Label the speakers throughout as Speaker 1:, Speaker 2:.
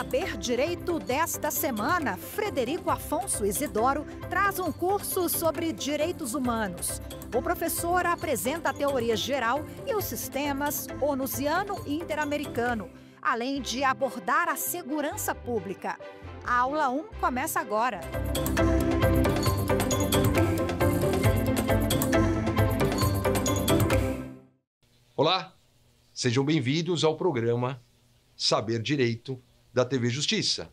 Speaker 1: Saber Direito desta semana, Frederico Afonso Isidoro traz um curso sobre direitos humanos. O professor apresenta a teoria geral e os sistemas onusiano e interamericano, além de abordar a segurança pública. A aula 1 começa agora.
Speaker 2: Olá, sejam bem-vindos ao programa Saber Direito da TV Justiça.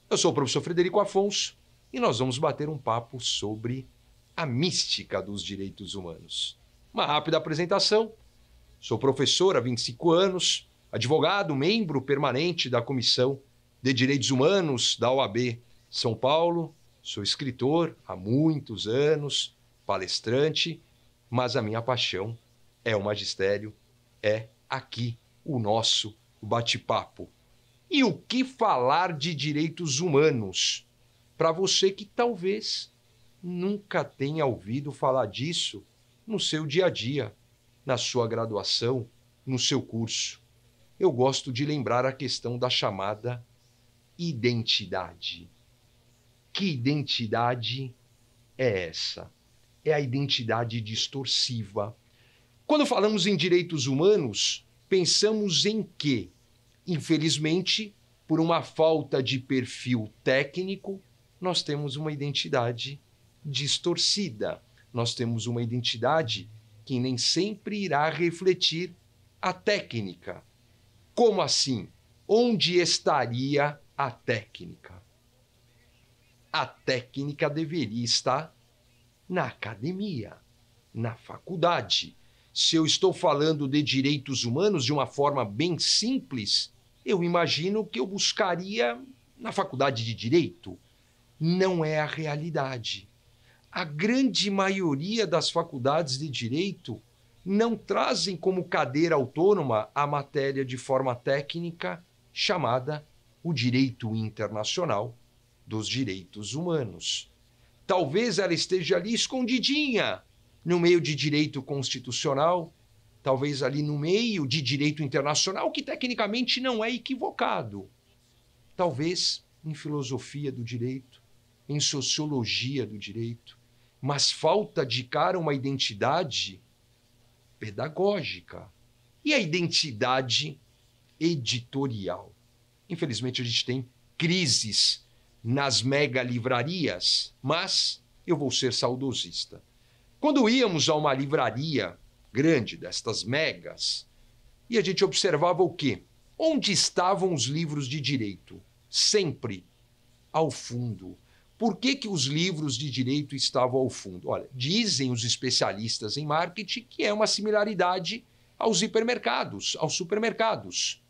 Speaker 2: Eu sou o professor Frederico Afonso e nós vamos bater um papo sobre a mística dos direitos humanos. Uma rápida apresentação. Sou professor há 25 anos, advogado, membro permanente da Comissão de Direitos Humanos da OAB São Paulo. Sou escritor há muitos anos, palestrante, mas a minha paixão é o magistério, é aqui o nosso bate-papo. E o que falar de direitos humanos? Para você que talvez nunca tenha ouvido falar disso no seu dia a dia, na sua graduação, no seu curso. Eu gosto de lembrar a questão da chamada identidade. Que identidade é essa? É a identidade distorsiva. Quando falamos em direitos humanos, pensamos em quê? Infelizmente, por uma falta de perfil técnico, nós temos uma identidade distorcida. Nós temos uma identidade que nem sempre irá refletir a técnica. Como assim? Onde estaria a técnica? A técnica deveria estar na academia, na faculdade. Se eu estou falando de direitos humanos de uma forma bem simples, eu imagino que eu buscaria na faculdade de Direito. Não é a realidade. A grande maioria das faculdades de Direito não trazem como cadeira autônoma a matéria de forma técnica chamada o direito internacional dos direitos humanos. Talvez ela esteja ali escondidinha, no meio de direito constitucional, talvez ali no meio de direito internacional, que tecnicamente não é equivocado. Talvez em filosofia do direito, em sociologia do direito, mas falta de cara uma identidade pedagógica e a identidade editorial. Infelizmente a gente tem crises nas mega livrarias, mas eu vou ser saudosista. Quando íamos a uma livraria grande, destas megas, e a gente observava o quê? Onde estavam os livros de direito? Sempre ao fundo. Por que os livros de direito estavam ao fundo? Olha, dizem os especialistas em marketing que é uma similaridade aos hipermercados, aos supermercados.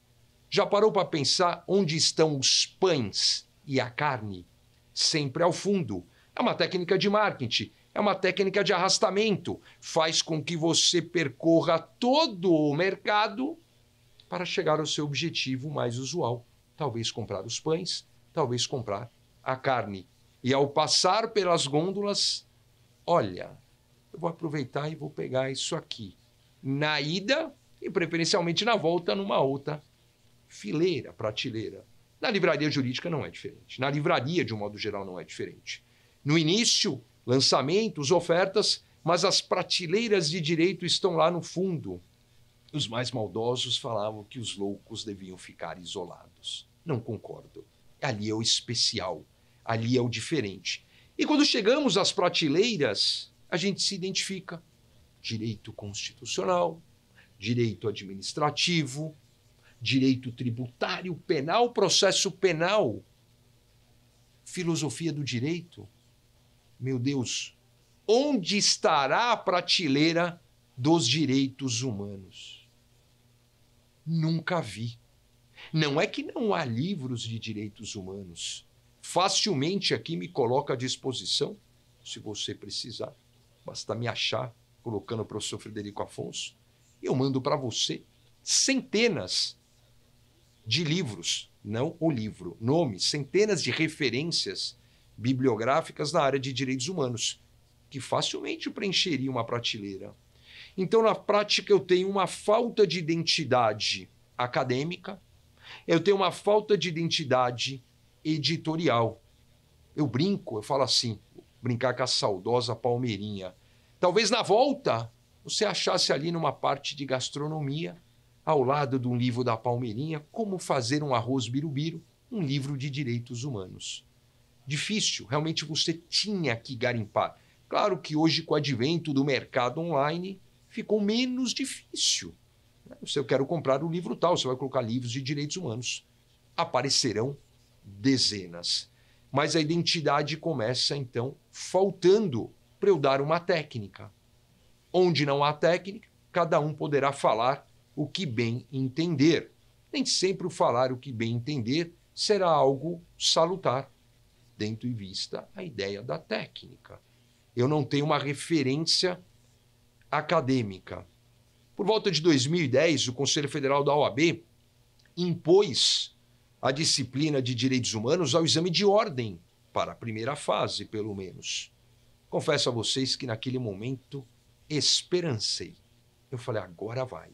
Speaker 2: Já parou para pensar onde estão os pães e a carne? Sempre ao fundo. É uma técnica de marketing. É uma técnica de arrastamento. Faz com que você percorra todo o mercado para chegar ao seu objetivo mais usual. Talvez comprar os pães, talvez comprar a carne. E ao passar pelas gôndolas, olha, eu vou aproveitar e vou pegar isso aqui. Na ida e preferencialmente na volta numa outra fileira, prateleira. Na livraria jurídica não é diferente. Na livraria, de um modo geral, não é diferente. No início, lançamentos, ofertas, mas as prateleiras de direito estão lá no fundo. Os mais maldosos falavam que os loucos deviam ficar isolados. Não concordo. Ali é o especial, ali é o diferente. E quando chegamos às prateleiras, a gente se identifica. Direito constitucional, direito administrativo, direito tributário, penal, processo penal, filosofia do direito. Meu Deus, onde estará a prateleira dos direitos humanos? Nunca vi. Não é que não há livros de direitos humanos. Facilmente aqui me coloco à disposição, se você precisar. Basta me achar, colocando o professor Frederico Afonso. Eu mando para você centenas de livros, não o livro, nomes, centenas de referências bibliográficas na área de direitos humanos, que facilmente preencheria uma prateleira. Então, na prática, eu tenho uma falta de identidade acadêmica, Eu tenho uma falta de identidade editorial. Eu brinco, eu falo assim, brincar com a saudosa Palmeirinha. Talvez na volta você achasse ali numa parte de gastronomia, ao lado de um livro da Palmeirinha, Como Fazer um Arroz Birubiru, um livro de direitos humanos. Difícil, realmente você tinha que garimpar. Claro que hoje, com o advento do mercado online, ficou menos difícil. Se eu quero comprar um livro tal, você vai colocar livros de direitos humanos. Aparecerão dezenas. Mas a identidade começa, então, faltando para eu dar uma técnica. Onde não há técnica, cada um poderá falar o que bem entender. Nem sempre o falar o que bem entender será algo salutar, tendo em vista a ideia da técnica. Eu não tenho uma referência acadêmica. Por volta de 2010, o Conselho Federal da OAB impôs a disciplina de direitos humanos ao exame de ordem, para a primeira fase, pelo menos. Confesso a vocês que naquele momento esperancei. Eu falei, agora vai.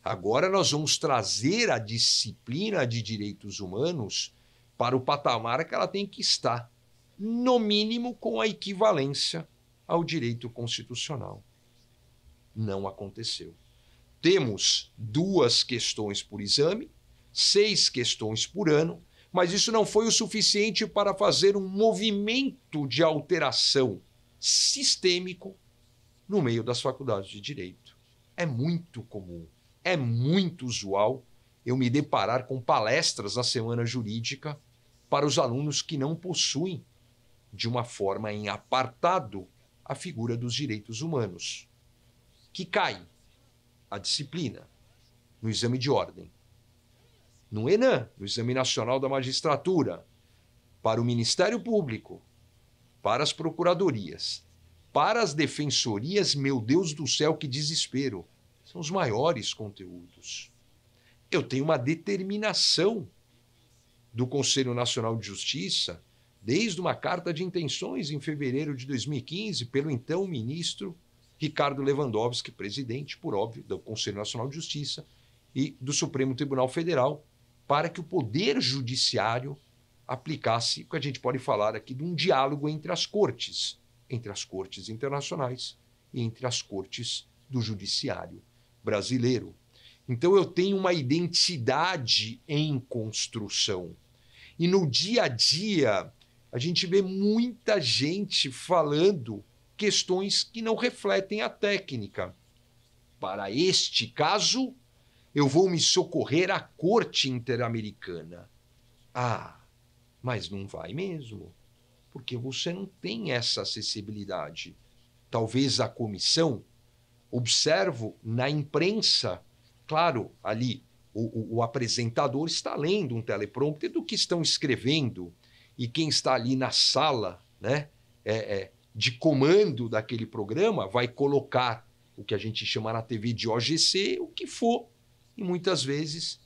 Speaker 2: Agora nós vamos trazer a disciplina de direitos humanos para o patamar que ela tem que estar, no mínimo com a equivalência ao direito constitucional. Não aconteceu. Temos 2 questões por exame, 6 questões por ano, mas isso não foi o suficiente para fazer um movimento de alteração sistêmico no meio das faculdades de direito. É muito comum, é muito usual eu me deparar com palestras na semana jurídica para os alunos que não possuem, de uma forma em apartado, a figura dos direitos humanos, que cai a disciplina no exame de ordem, no ENAM, no Exame Nacional da Magistratura, para o Ministério Público, para as procuradorias, para as defensorias. Meu Deus do céu, que desespero! São os maiores conteúdos. Eu tenho uma determinação do Conselho Nacional de Justiça, desde uma carta de intenções em fevereiro de 2015, pelo então ministro Ricardo Lewandowski, presidente, por óbvio, do Conselho Nacional de Justiça e do Supremo Tribunal Federal, para que o Poder Judiciário aplicasse o que a gente pode falar aqui de um diálogo entre as cortes internacionais e entre as cortes do Judiciário brasileiro. Então eu tenho uma identidade em construção. E no dia a dia, a gente vê muita gente falando questões que não refletem a técnica. Para este caso, eu vou me socorrer à Corte Interamericana. Ah, mas não vai mesmo, porque você não tem essa acessibilidade. Talvez a comissão, observo na imprensa, claro, ali o apresentador está lendo um teleprompter do que estão escrevendo, e quem está ali na sala, né, de comando daquele programa vai colocar o que a gente chama na TV de OGC, o que for, e muitas vezes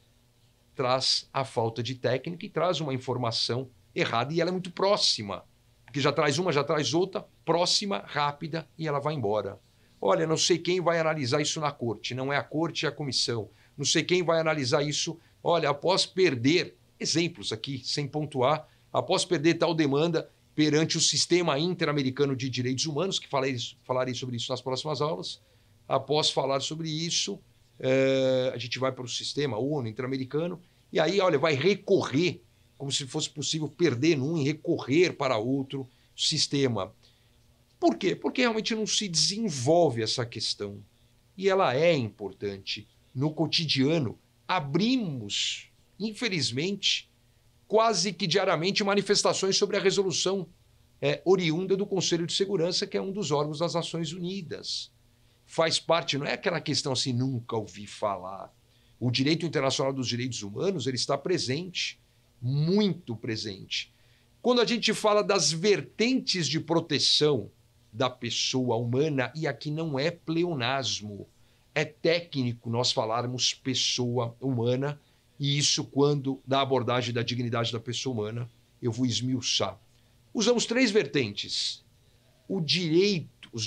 Speaker 2: traz a falta de técnica e traz uma informação errada, e ela é muito próxima, porque já traz uma, já traz outra, próxima, rápida, e ela vai embora. Olha, não sei quem vai analisar isso na corte, não é a corte, é a comissão. Não sei quem vai analisar isso, olha, após perder, exemplos aqui, sem pontuar, após perder tal demanda perante o Sistema Interamericano de Direitos Humanos, que falarei sobre isso nas próximas aulas, após falar sobre isso, a gente vai para o sistema ONU Interamericano, e aí, olha, vai recorrer, como se fosse possível perder num e recorrer para outro sistema. Por quê? Porque realmente não se desenvolve essa questão. E ela é importante. No cotidiano, abrimos, infelizmente, quase que diariamente, manifestações sobre a resolução oriunda do Conselho de Segurança, que é um dos órgãos das Nações Unidas. Faz parte, não é aquela questão assim, nunca ouvi falar. O direito internacional dos direitos humanos, ele está presente, muito presente. Quando a gente fala das vertentes de proteção da pessoa humana, e aqui não é pleonasmo, é técnico nós falarmos pessoa humana, e isso quando, da abordagem da dignidade da pessoa humana, eu vou esmiuçar. Usamos 3 vertentes: os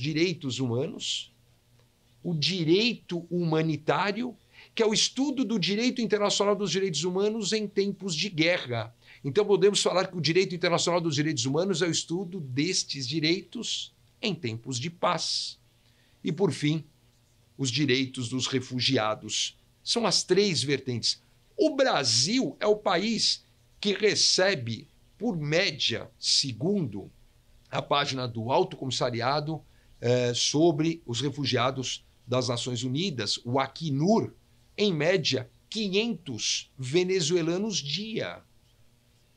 Speaker 2: direitos humanos, o direito humanitário que é o estudo do direito internacional dos direitos humanos em tempos de guerra. Então, podemos falar que o direito internacional dos direitos humanos é o estudo destes direitos em tempos de paz. E, por fim, os direitos dos refugiados. São as três vertentes. O Brasil é o país que recebe, por média, segundo a página do Alto Comissariado sobre os Refugiados das Nações Unidas, o Acnur, em média, 500 venezuelanos dia.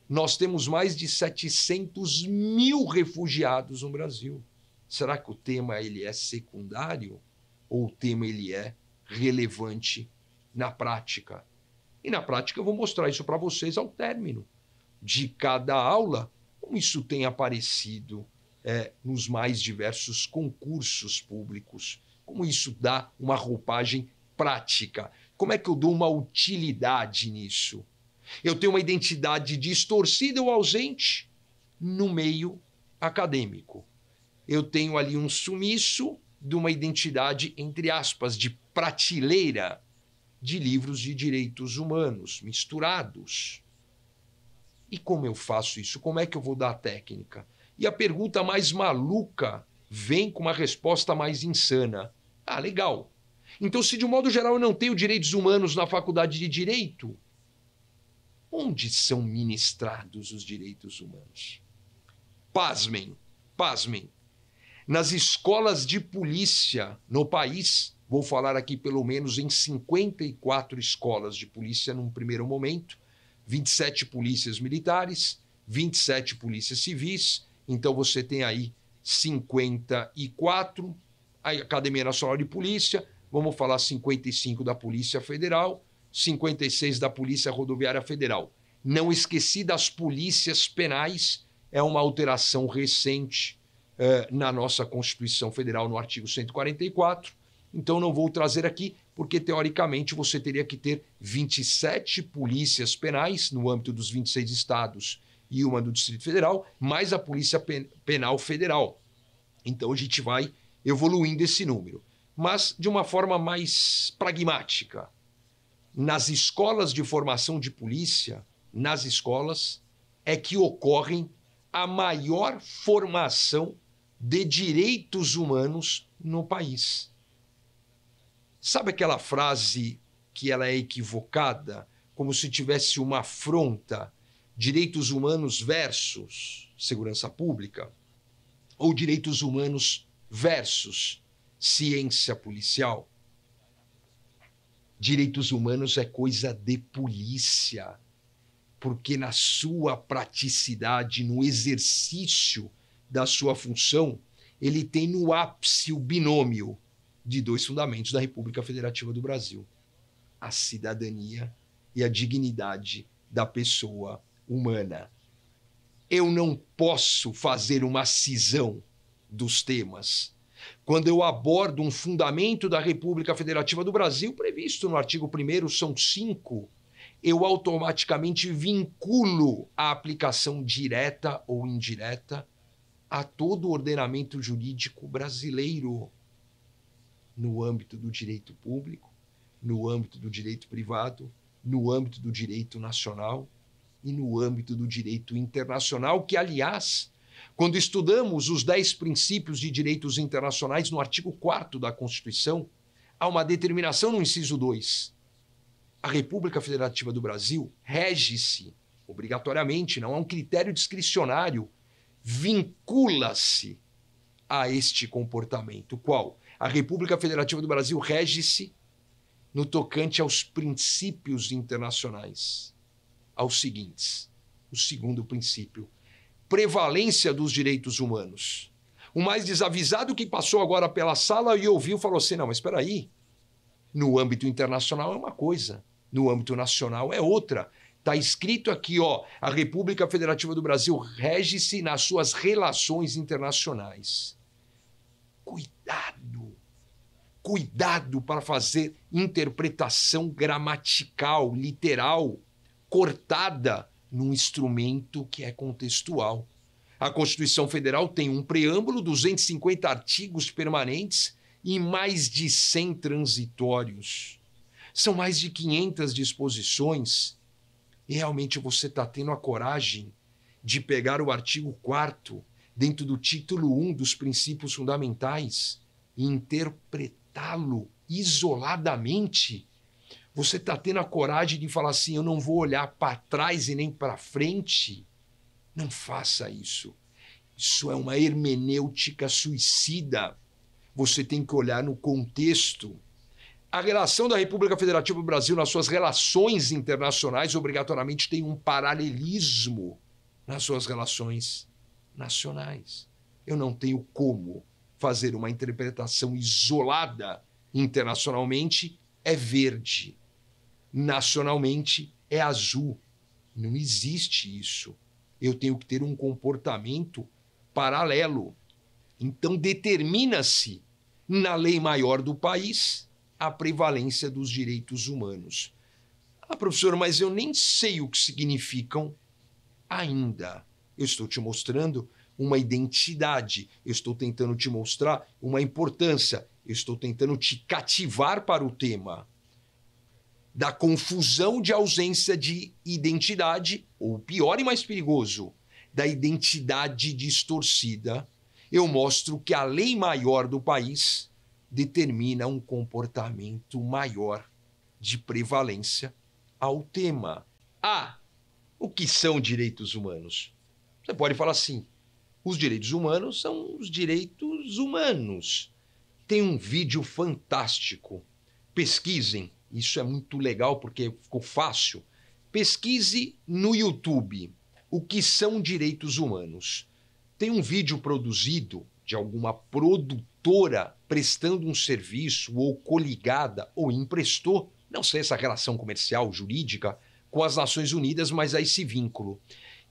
Speaker 2: Nós temos mais de 700 mil refugiados no Brasil. Será que o tema ele é secundário ou o tema ele é relevante na prática? E na prática eu vou mostrar isso para vocês ao término de cada aula, como isso tem aparecido nos mais diversos concursos públicos, como isso dá uma roupagem prática, como é que eu dou uma utilidade nisso? Eu tenho uma identidade distorcida ou ausente no meio acadêmico. Eu tenho ali um sumiço de uma identidade, entre aspas, de prateleira de livros de direitos humanos misturados. E como eu faço isso? Como é que eu vou dar a técnica? E a pergunta mais maluca vem com uma resposta mais insana. Ah, legal. Então, se de um modo geral eu não tenho direitos humanos na faculdade de Direito, onde são ministrados os direitos humanos? Pasmem, pasmem. Nas escolas de polícia no país, vou falar aqui pelo menos em 54 escolas de polícia num primeiro momento, 27 polícias militares, 27 polícias civis, então você tem aí 54, a Academia Nacional de Polícia, vamos falar 55 da Polícia Federal, 56 da Polícia Rodoviária Federal. Não esqueci das polícias penais, é uma alteração recente na nossa Constituição Federal, no artigo 144, então não vou trazer aqui, porque teoricamente você teria que ter 27 polícias penais no âmbito dos 26 estados e uma do Distrito Federal, mais a Polícia Penal Federal. Então a gente vai evoluindo esse número, mas de uma forma mais pragmática. Nas escolas de formação de polícia, nas escolas, é que ocorrem a maior formação de direitos humanos no país. Sabe aquela frase que ela é equivocada, como se tivesse uma afronta, direitos humanos versus segurança pública, ou direitos humanos versus ciência policial? Direitos humanos é coisa de polícia, porque na sua praticidade, no exercício da sua função, ele tem no ápice o binômio de dois fundamentos da República Federativa do Brasil: a cidadania e a dignidade da pessoa humana. Eu não posso fazer uma cisão dos temas. Quando eu abordo um fundamento da República Federativa do Brasil, previsto no artigo 1º, são 5, eu automaticamente vinculo a aplicação direta ou indireta a todo o ordenamento jurídico brasileiro, no âmbito do direito público, no âmbito do direito privado, no âmbito do direito nacional e no âmbito do direito internacional, que, aliás, quando estudamos os 10 princípios de direitos internacionais no artigo 4º da Constituição, há uma determinação no inciso 2. A República Federativa do Brasil rege-se, obrigatoriamente, não é um critério discricionário, vincula-se a este comportamento. Qual? A República Federativa do Brasil rege-se no tocante aos princípios internacionais, aos seguintes. O segundo princípio: prevalência dos direitos humanos. O mais desavisado que passou agora pela sala e ouviu falou assim: não, mas espera aí, no âmbito internacional é uma coisa, no âmbito nacional é outra. Está escrito aqui, ó, a República Federativa do Brasil rege-se nas suas relações internacionais. Cuidado, cuidado para fazer interpretação gramatical, literal, cortada num instrumento que é contextual. A Constituição Federal tem um preâmbulo, 250 artigos permanentes e mais de 100 transitórios. São mais de 500 disposições. E realmente você está tendo a coragem de pegar o artigo 4º, dentro do título 1 dos princípios fundamentais, e interpretá-lo isoladamente? Você está tendo a coragem de falar assim, eu não vou olhar para trás e nem para frente? Não faça isso. Isso é uma hermenêutica suicida. Você tem que olhar no contexto. A relação da República Federativa do Brasil nas suas relações internacionais obrigatoriamente tem um paralelismo nas suas relações nacionais. Eu não tenho como fazer uma interpretação isolada internacionalmente, é verde. Nacionalmente, é azul. Não existe isso. Eu tenho que ter um comportamento paralelo. Então, determina-se na lei maior do país a prevalência dos direitos humanos. Ah, professor, mas eu nem sei o que significam ainda. Eu estou te mostrando uma identidade, eu estou tentando te mostrar uma importância, eu estou tentando te cativar para o tema da confusão de ausência de identidade, ou pior e mais perigoso, da identidade distorcida. Eu mostro que a lei maior do país determina um comportamento maior de prevalência ao tema. O que são direitos humanos? Você pode falar assim, os direitos humanos são os direitos humanos. Tem um vídeo fantástico. Pesquisem, isso é muito legal porque ficou fácil. Pesquise no YouTube o que são direitos humanos. Tem um vídeo produzido de alguma produtora prestando um serviço ou coligada ou emprestou, não sei essa relação comercial, jurídica, com as Nações Unidas, mas há esse vínculo.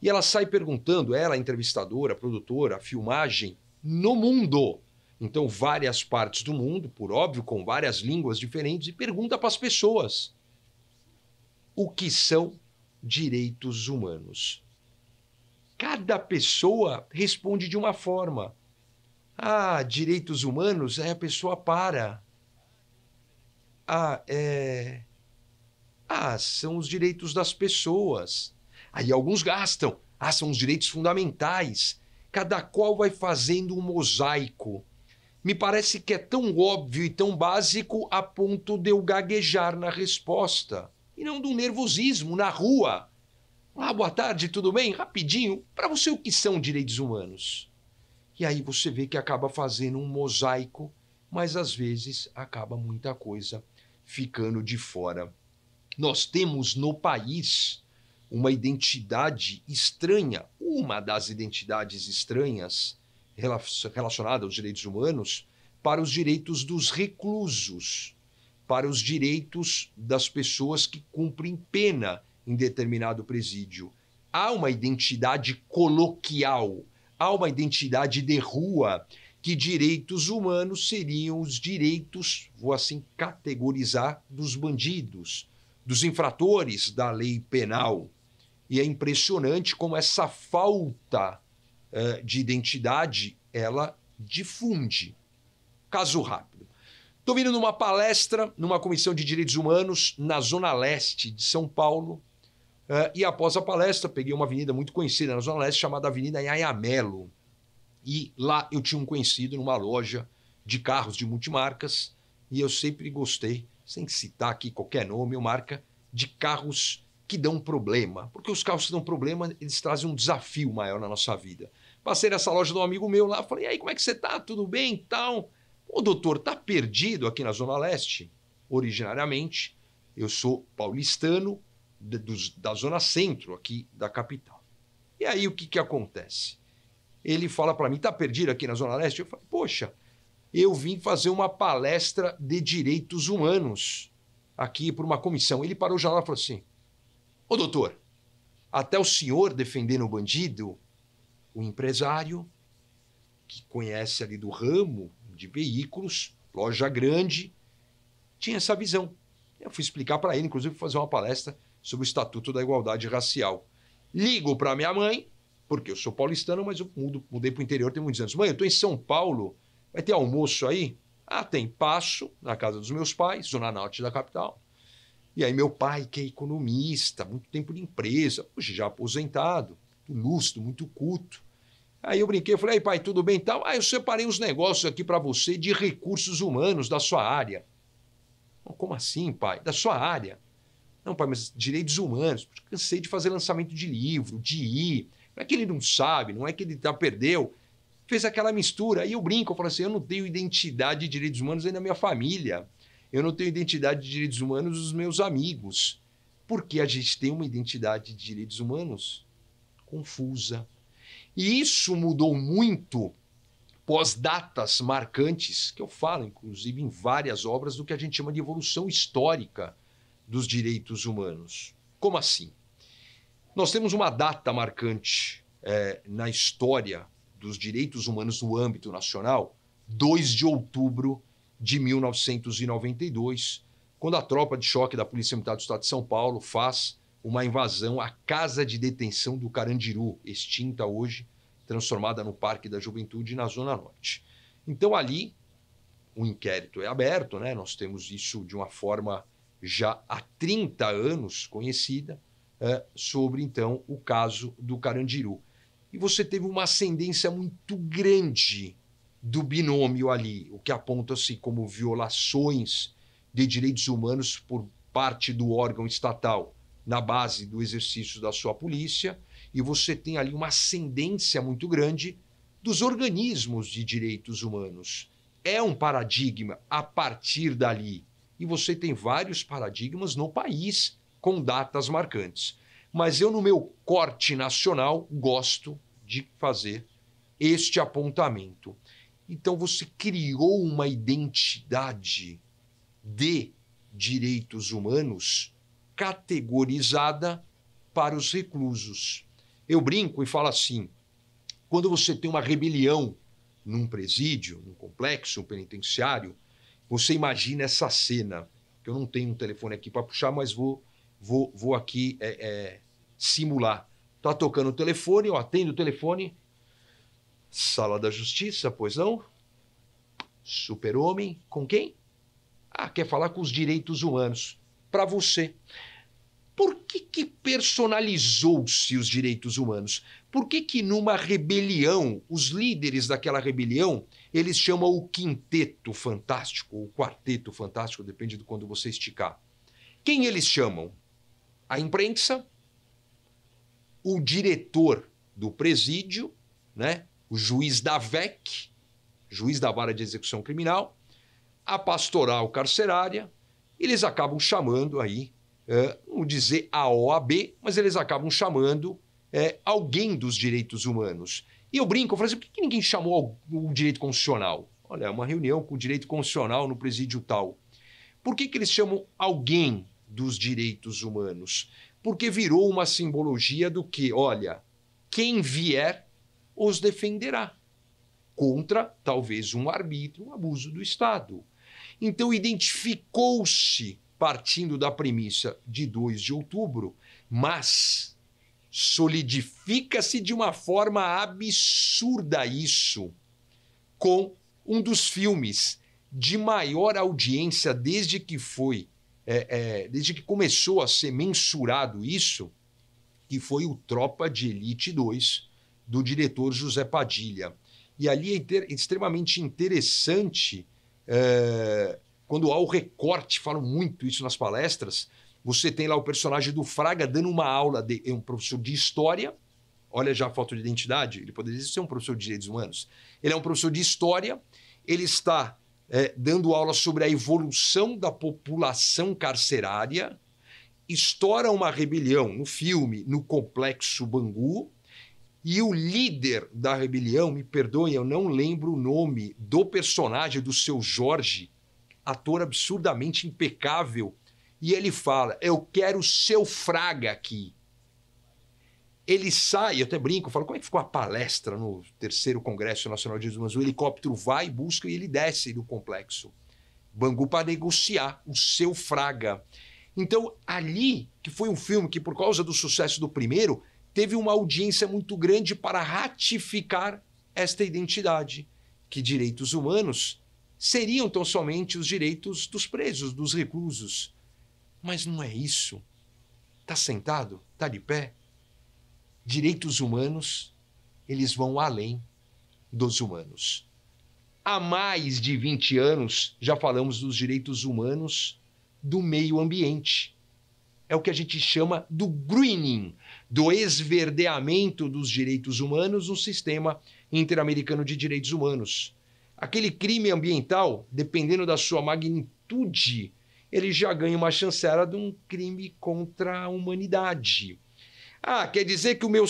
Speaker 2: E ela sai perguntando, ela, a entrevistadora, a produtora, a filmagem, no mundo. Então, várias partes do mundo, por óbvio, com várias línguas diferentes, e pergunta para as pessoas o que são direitos humanos. Cada pessoa responde de uma forma. Direitos humanos, aí a pessoa para. São os direitos das pessoas. Aí alguns gastam. São os direitos fundamentais. Cada qual vai fazendo um mosaico. Me parece que é tão óbvio e tão básico a ponto de eu gaguejar na resposta. E não do nervosismo na rua. Boa tarde, tudo bem? Rapidinho, para você o que são direitos humanos? E aí você vê que acaba fazendo um mosaico, mas às vezes acaba muita coisa ficando de fora. Nós temos no país uma identidade estranha, uma das identidades estranhas relacionada aos direitos humanos, para os direitos dos reclusos, para os direitos das pessoas que cumprem pena em determinado presídio. Há uma identidade coloquial, há uma identidade de rua, que direitos humanos seriam os direitos, vou assim categorizar, dos bandidos, dos infratores da lei penal. E é impressionante como essa falta de identidade, ela difunde. Caso rápido. Estou vindo numa palestra, numa comissão de direitos humanos, na Zona Leste de São Paulo, e após a palestra, peguei uma avenida muito conhecida na Zona Leste, chamada Avenida Anhangamelo. E lá eu tinha um conhecido numa loja de carros de multimarcas, e eu sempre gostei, sem citar aqui qualquer nome ou marca, de carros que dão problema. Porque os carros que dão problema, eles trazem um desafio maior na nossa vida. Passei nessa loja de um amigo meu lá, falei, e aí, como é que você tá? Tudo bem? Então, o doutor tá perdido aqui na Zona Leste? Originariamente, eu sou paulistano da Zona Centro aqui da capital. E aí, o que acontece? Ele fala para mim, tá perdido aqui na Zona Leste? Eu falei, poxa, eu vim fazer uma palestra de direitos humanos aqui por uma comissão. Ele parou já lá e falou assim, ô doutor, até o senhor defendendo o bandido, o empresário que conhece ali do ramo de veículos, loja grande, tinha essa visão. Eu fui explicar para ele, inclusive fazer uma palestra sobre o Estatuto da Igualdade Racial. Ligo para minha mãe, porque eu sou paulistano, mas eu mudei para o interior tem muitos anos. Mãe, eu estou em São Paulo, vai ter almoço aí? Tem. Passo na casa dos meus pais, Zona Norte da capital. E aí meu pai, que é economista, muito tempo de empresa, hoje já aposentado, muito lúcido, muito culto. Aí eu brinquei, falei, pai, tudo bem e tal? Eu separei uns negócios aqui para você de recursos humanos da sua área. Como assim, pai? Da sua área? Não, pai, mas direitos humanos. Cansei de fazer lançamento de livro, de ir. Não é que ele não sabe, não é que ele perdeu. Fez aquela mistura. Aí eu brinco, eu falo assim, eu não tenho identidade de direitos humanos aí na minha família. Eu não tenho identidade de direitos humanos dos meus amigos. Porque a gente tem uma identidade de direitos humanos confusa. E isso mudou muito pós-datas marcantes, que eu falo, inclusive, em várias obras, do que a gente chama de evolução histórica dos direitos humanos. Como assim? Nós temos uma data marcante na história dos direitos humanos no âmbito nacional, 2 de outubro de 1992, quando a tropa de choque da Polícia Militar do Estado de São Paulo faz uma invasão à Casa de Detenção do Carandiru, extinta hoje, transformada no Parque da Juventude, na Zona Norte. Então, ali, o inquérito é aberto, né? Nós temos isso de uma forma já há 30 anos conhecida, sobre, então, o caso do Carandiru. E você teve uma ascendência muito grande do binômio ali, o que aponta-se como violações de direitos humanos por parte do órgão estatal na base do exercício da sua polícia, e você tem ali uma ascendência muito grande dos organismos de direitos humanos. É um paradigma a partir dali. E você tem vários paradigmas no país com datas marcantes. Mas eu, no meu corte nacional, gosto de fazer este apontamento. Então você criou uma identidade de direitos humanos categorizada para os reclusos. Eu brinco e falo assim, quando você tem uma rebelião num presídio, num complexo penitenciário, você imagina essa cena, que eu não tenho um telefone aqui para puxar, mas vou aqui simular. Tá tocando o telefone, eu atendo o telefone, Sala da Justiça, pois não? Super-homem, com quem? Quer falar com os direitos humanos. Para você. Por que personalizou-se os direitos humanos? Por que numa rebelião, os líderes daquela rebelião, eles chamam o quinteto fantástico, ou quarteto fantástico, depende de quando você esticar. Quem eles chamam? A imprensa, o diretor do presídio, né? O juiz da VEC, juiz da Vara de Execução Criminal, a pastoral carcerária, eles acabam chamando aí, não dizer a OAB, mas eles acabam chamando alguém dos direitos humanos. E eu brinco, eu falo assim, por que ninguém chamou o direito constitucional? Olha, uma reunião com o direito constitucional no presídio tal. Por que eles chamam alguém dos direitos humanos? Porque virou uma simbologia do que, olha, quem vier os defenderá contra, talvez, um arbítrio, um abuso do Estado. Então, identificou-se, partindo da premissa de 2 de outubro, mas solidifica-se de uma forma absurda isso, com um dos filmes de maior audiência desde que começou a ser mensurado isso, que foi o Tropa de Elite 2, do diretor José Padilha. E ali é extremamente interessante, quando há o recorte, falam muito isso nas palestras, você tem lá o personagem do Fraga dando uma aula, é um professor de história, olha já a foto de identidade, ele poderia ser um professor de direitos humanos, ele é um professor de história, ele está dando aula sobre a evolução da população carcerária, estoura uma rebelião no filme, no Complexo Bangu, e o líder da rebelião, me perdoem, eu não lembro o nome do personagem do Seu Jorge, ator absurdamente impecável, e ele fala, eu quero o seu Fraga aqui. Ele sai, eu até brinco, falo, como é que ficou a palestra no 3º Congresso Nacional de Direitos Humanos? O helicóptero vai, busca e ele desce do complexo Bangu para negociar o seu Fraga. Então, ali, que foi um filme que, por causa do sucesso do primeiro, teve uma audiência muito grande para ratificar esta identidade, que direitos humanos seriam tão somente os direitos dos presos, dos reclusos. Mas não é isso. Está sentado? Está de pé? Direitos humanos, eles vão além dos humanos. Há mais de 20 anos, já falamos dos direitos humanos do meio ambiente. É o que a gente chama do greening, do esverdeamento dos direitos humanos no sistema interamericano de direitos humanos. Aquele crime ambiental, dependendo da sua magnitude, ele já ganha uma chancela de um crime contra a humanidade. Ah, quer dizer que o meu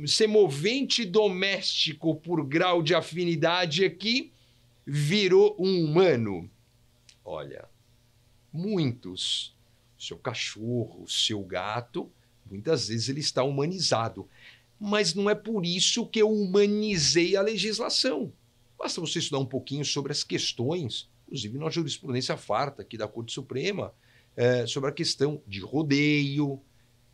Speaker 2: semovente doméstico por grau de afinidade aqui virou um humano? Olha, muitos, seu cachorro, seu gato, muitas vezes ele está humanizado. Mas não é por isso que eu humanizei a legislação. Basta você estudar um pouquinho sobre as questões, inclusive na jurisprudência farta aqui da Corte Suprema, sobre a questão de rodeio,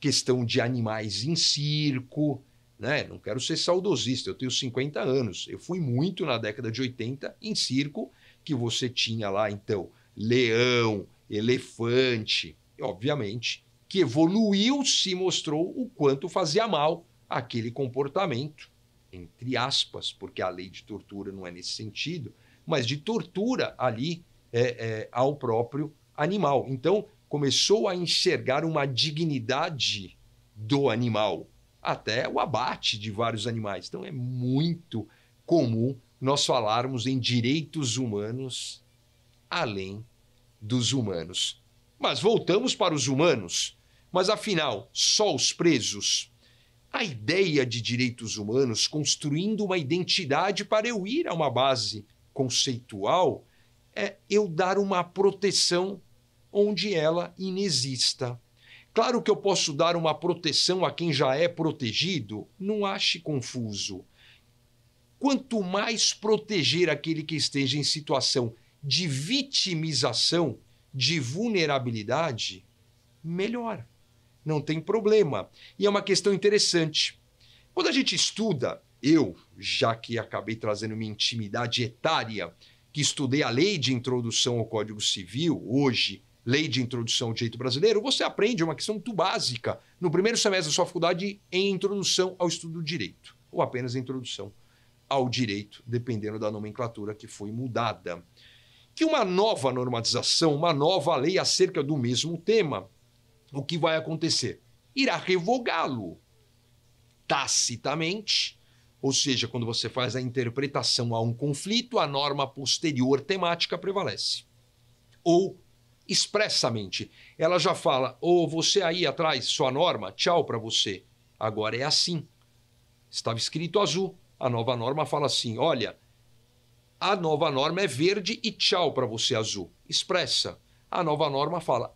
Speaker 2: questão de animais em circo, né? Não quero ser saudosista, eu tenho 50 anos. Eu fui muito na década de 80 em circo, que você tinha lá, então, leão, elefante, e, obviamente, que evoluiu, se mostrou o quanto fazia mal aquele comportamento, entre aspas, porque a lei de tortura não é nesse sentido, mas de tortura ali ao próprio animal. Então, começou a enxergar uma dignidade do animal, até o abate de vários animais. Então, é muito comum nós falarmos em direitos humanos além dos humanos. Mas voltamos para os humanos. Mas, afinal, só os presos? A ideia de direitos humanos construindo uma identidade para eu ir a uma base conceitual é eu dar uma proteção onde ela inexista. Claro que eu posso dar uma proteção a quem já é protegido, não ache confuso. Quanto mais proteger aquele que esteja em situação de vitimização, de vulnerabilidade, melhor. Não tem problema. E é uma questão interessante. Quando a gente estuda, eu, já que acabei trazendo minha intimidade etária, que estudei a Lei de Introdução ao Código Civil, hoje, Lei de Introdução ao Direito Brasileiro, você aprende uma questão muito básica no primeiro semestre da sua faculdade em Introdução ao Estudo do Direito, ou apenas Introdução ao Direito, dependendo da nomenclatura que foi mudada. Que uma nova normatização, uma nova lei acerca do mesmo tema, o que vai acontecer? Irá revogá-lo tacitamente, ou seja, quando você faz a interpretação a um conflito, a norma posterior temática prevalece. Ou expressamente, ela já fala, você aí atrás, sua norma, tchau para você. Agora é assim. Estava escrito azul, a nova norma fala assim, olha, a nova norma é verde e tchau para você azul. Expressa. A nova norma fala,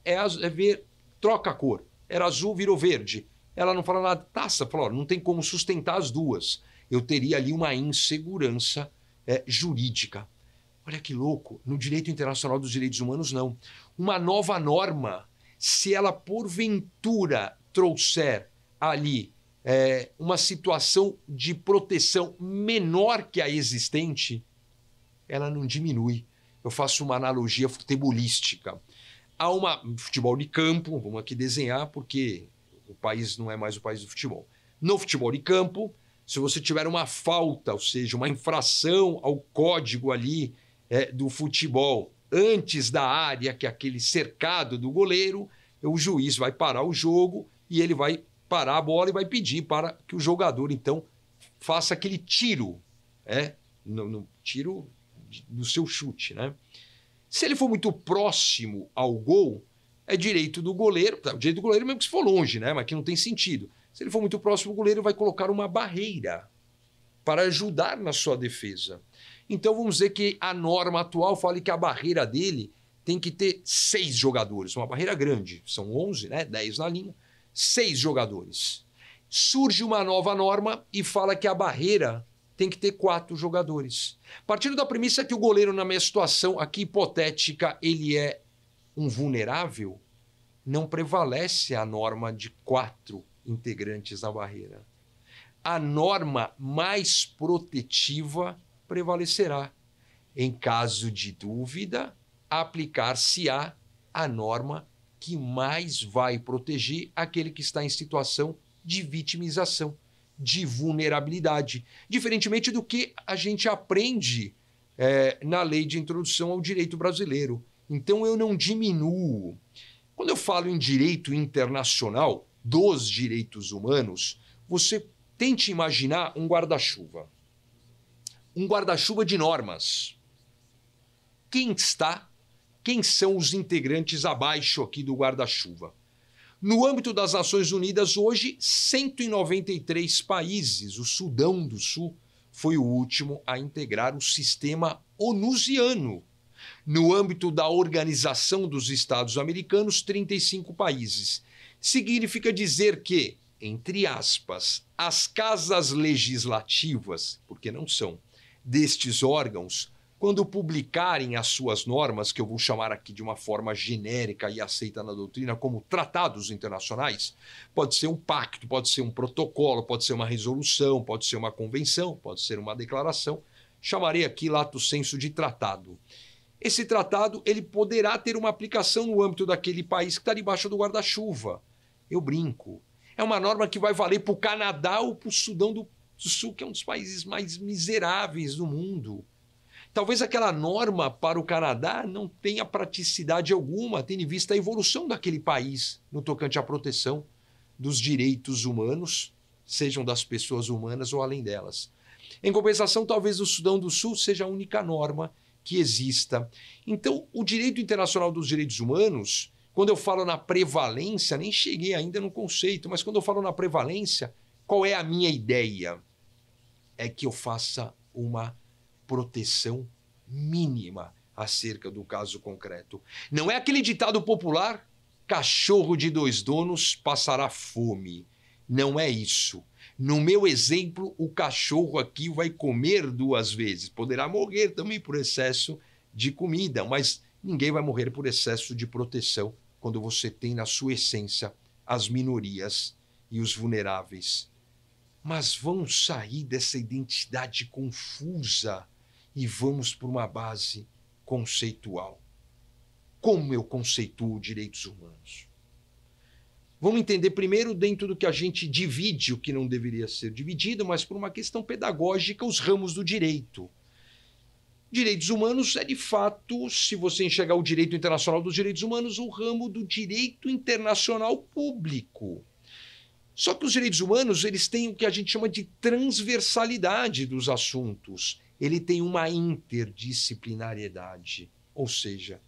Speaker 2: verde, troca a cor. Era azul, virou verde. Ela não fala nada, taça, fala, não tem como sustentar as duas. Eu teria ali uma insegurança jurídica. Olha que louco, no direito internacional dos direitos humanos, não. Uma nova norma, se ela porventura trouxer ali uma situação de proteção menor que a existente, ela não diminui. Eu faço uma analogia futebolística. Há futebol de campo, vamos aqui desenhar, porque o país não é mais o país do futebol. No futebol de campo, se você tiver uma falta, ou seja, uma infração ao código ali do futebol, antes da área, que é aquele cercado do goleiro, o juiz vai parar o jogo e ele vai parar a bola e vai pedir para que o jogador, então, faça aquele tiro, no tiro do seu chute, né? Se ele for muito próximo ao gol, é direito do goleiro, direito do goleiro mesmo que se for longe, né? Mas que não tem sentido. Se ele for muito próximo, o goleiro vai colocar uma barreira para ajudar na sua defesa. Então vamos dizer que a norma atual fala que a barreira dele tem que ter 6 jogadores, uma barreira grande, são 11, né? 10 na linha, 6 jogadores. Surge uma nova norma e fala que a barreira tem que ter 4 jogadores. Partindo da premissa que o goleiro, na minha situação aqui hipotética, ele é um vulnerável, não prevalece a norma de 4 integrantes na barreira. A norma mais protetiva prevalecerá. Em caso de dúvida, aplicar-se-á a norma que mais vai proteger aquele que está em situação de vitimização, de vulnerabilidade, diferentemente do que a gente aprende na lei de introdução ao direito brasileiro. Então eu não diminuo. Quando eu falo em direito internacional dos direitos humanos, você tente imaginar um guarda-chuva. Um guarda-chuva de normas. Quem são os integrantes abaixo aqui do guarda-chuva? No âmbito das Nações Unidas, hoje, 193 países. O Sudão do Sul foi o último a integrar o sistema onusiano. No âmbito da Organização dos Estados Americanos, 35 países. Significa dizer que, entre aspas, as casas legislativas, porque não são, destes órgãos, quando publicarem as suas normas, que eu vou chamar aqui de uma forma genérica e aceita na doutrina como tratados internacionais, pode ser um pacto, pode ser um protocolo, pode ser uma resolução, pode ser uma convenção, pode ser uma declaração, chamarei aqui lato sensu de tratado. Esse tratado ele poderá ter uma aplicação no âmbito daquele país que está debaixo do guarda-chuva. Eu brinco. É uma norma que vai valer para o Canadá ou para o Sudão do Sul, que é um dos países mais miseráveis do mundo. Talvez aquela norma para o Canadá não tenha praticidade alguma, tendo em vista a evolução daquele país no tocante à proteção dos direitos humanos, sejam das pessoas humanas ou além delas. Em compensação, talvez o Sudão do Sul seja a única norma que exista. Então, o direito internacional dos direitos humanos, quando eu falo na prevalência, nem cheguei ainda no conceito, mas quando eu falo na prevalência, qual é a minha ideia? É que eu faça uma proteção mínima acerca do caso concreto. Não é aquele ditado popular, cachorro de dois donos passará fome. Não é isso. No meu exemplo, o cachorro aqui vai comer 2 vezes. Poderá morrer também por excesso de comida, mas ninguém vai morrer por excesso de proteção quando você tem na sua essência as minorias e os vulneráveis. Mas vamos sair dessa identidade confusa e vamos para uma base conceitual. Como eu conceituo direitos humanos? Vamos entender primeiro, dentro do que a gente divide, o que não deveria ser dividido, mas por uma questão pedagógica, os ramos do direito. Direitos humanos é, de fato, se você enxergar o direito internacional dos direitos humanos, o ramo do direito internacional público. Só que os direitos humanos, eles têm o que a gente chama de transversalidade dos assuntos. Ele tem uma interdisciplinariedade. Ou seja,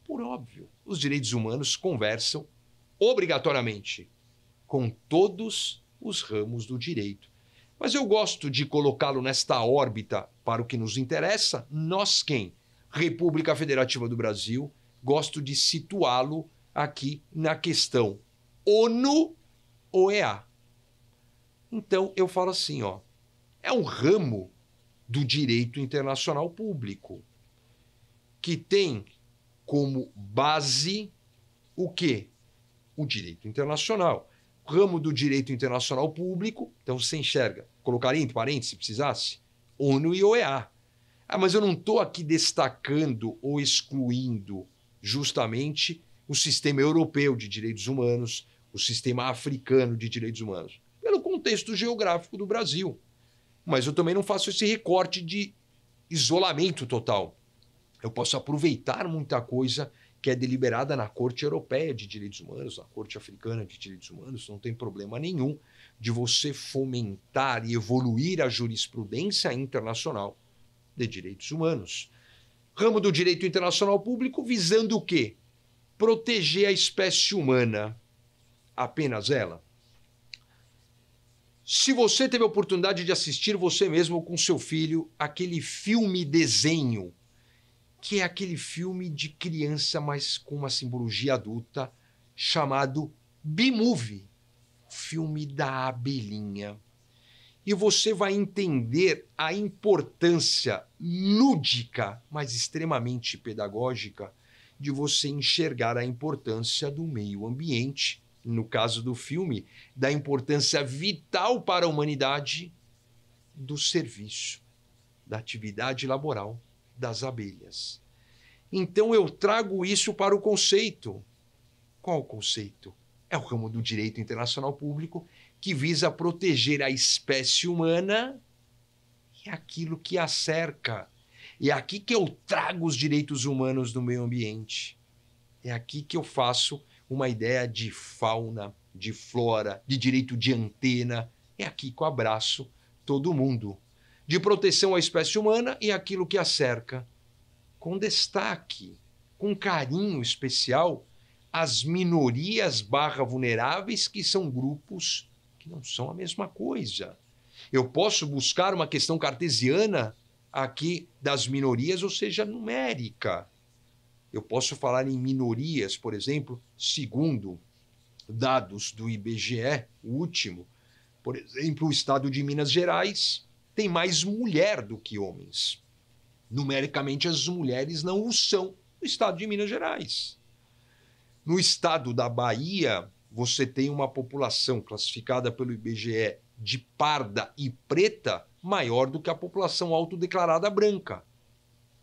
Speaker 2: por óbvio, os direitos humanos conversam obrigatoriamente com todos os ramos do direito. Mas eu gosto de colocá-lo nesta órbita para o que nos interessa. Nós quem? República Federativa do Brasil. Gosto de situá-lo aqui na questão ONU-OEA. Então eu falo assim, ó, é um ramo do direito internacional público que tem como base o quê? O direito internacional. Ramo do direito internacional público, então você enxerga, colocaria entre parênteses se precisasse, ONU e OEA. Ah, mas eu não estou aqui destacando ou excluindo justamente o sistema europeu de direitos humanos, o sistema africano de direitos humanos, pelo contexto geográfico do Brasil. Mas eu também não faço esse recorte de isolamento total. Eu posso aproveitar muita coisa que é deliberada na Corte Europeia de Direitos Humanos, na Corte Africana de Direitos Humanos, não tem problema nenhum de você fomentar e evoluir a jurisprudência internacional de direitos humanos. Ramo do direito internacional público visando o quê? Proteger a espécie humana, apenas ela. Se você teve a oportunidade de assistir você mesmo ou com seu filho aquele filme-desenho, que é aquele filme de criança, mas com uma simbologia adulta, chamado B-Movie, filme da abelhinha. E você vai entender a importância lúdica, mas extremamente pedagógica, de você enxergar a importância do meio ambiente, no caso do filme, da importância vital para a humanidade do serviço, da atividade laboral das abelhas. Então eu trago isso para o conceito. Qual o conceito? É o ramo do direito internacional público que visa proteger a espécie humana e aquilo que a cerca. É aqui que eu trago os direitos humanos do meio ambiente. É aqui que eu faço uma ideia de fauna, de flora, de direito de antena. É aqui que eu abraço todo mundo. De proteção à espécie humana e aquilo que a cerca. Com destaque, com carinho especial, as minorias vulneráveis, que são grupos que não são a mesma coisa. Eu posso buscar uma questão cartesiana aqui das minorias, ou seja, numérica. Eu posso falar em minorias, por exemplo, segundo dados do IBGE, o último. Por exemplo, o estado de Minas Gerais tem mais mulher do que homens. Numericamente, as mulheres não o são no estado de Minas Gerais. No estado da Bahia, você tem uma população classificada pelo IBGE de parda e preta maior do que a população autodeclarada branca.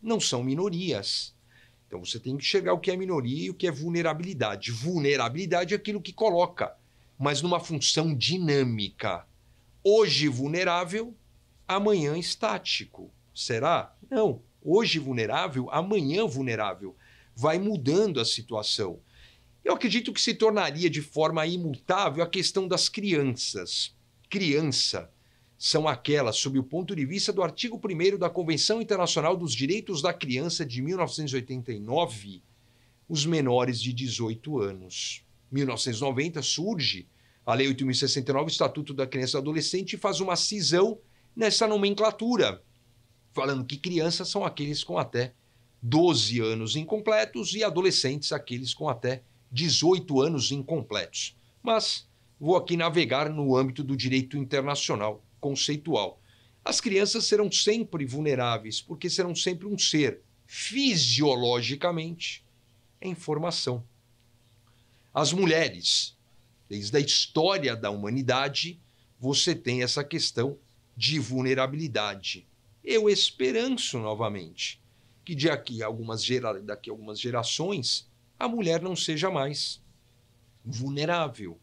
Speaker 2: Não são minorias. Então você tem que enxergar o que é minoria e o que é vulnerabilidade. Vulnerabilidade é aquilo que coloca, mas numa função dinâmica. Hoje vulnerável, amanhã estático. Será? Não. Hoje vulnerável, amanhã vulnerável. Vai mudando a situação. Eu acredito que se tornaria de forma imutável a questão das crianças. Criança são aquelas, sob o ponto de vista do artigo 1º da Convenção Internacional dos Direitos da Criança de 1989, os menores de 18 anos. Em 1990 surge a Lei 8.069, o Estatuto da Criança e do Adolescente, e faz uma cisão nessa nomenclatura, falando que crianças são aqueles com até 12 anos incompletos e adolescentes aqueles com até 18 anos incompletos. Mas vou aqui navegar no âmbito do direito internacional conceitual. As crianças serão sempre vulneráveis, porque serão sempre um ser fisiologicamente em formação. As mulheres, desde a história da humanidade, você tem essa questão de vulnerabilidade. Eu esperanço novamente que daqui a algumas gerações a mulher não seja mais vulnerável.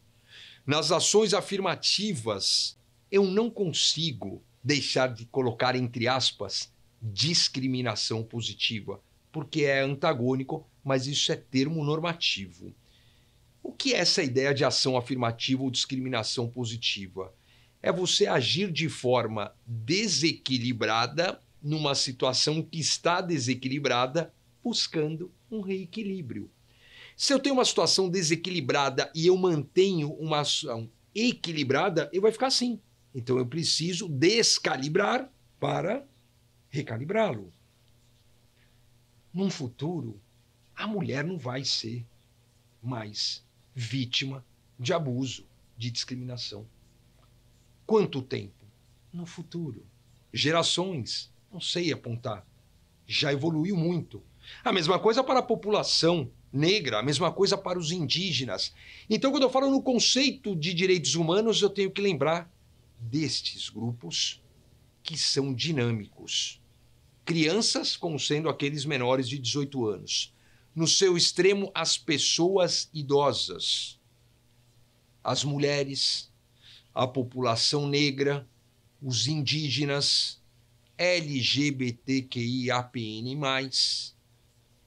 Speaker 2: Nas ações afirmativas, eu não consigo deixar de colocar, entre aspas, discriminação positiva, porque é antagônico, mas isso é termo normativo. O que é essa ideia de ação afirmativa ou discriminação positiva? É você agir de forma desequilibrada numa situação que está desequilibrada, buscando um reequilíbrio. Se eu tenho uma situação desequilibrada e eu mantenho uma ação equilibrada, eu vai ficar assim. Então eu preciso descalibrar para recalibrá-lo. Num futuro, a mulher não vai ser mais vítima de abuso, de discriminação. Quanto tempo? No futuro. Gerações, não sei apontar. Já evoluiu muito. A mesma coisa para a população negra, a mesma coisa para os indígenas. Então, quando eu falo no conceito de direitos humanos, eu tenho que lembrar destes grupos que são dinâmicos. Crianças, como sendo aqueles menores de 18 anos. No seu extremo, as pessoas idosas. As mulheres, a população negra, os indígenas, LGBTQIAPN+,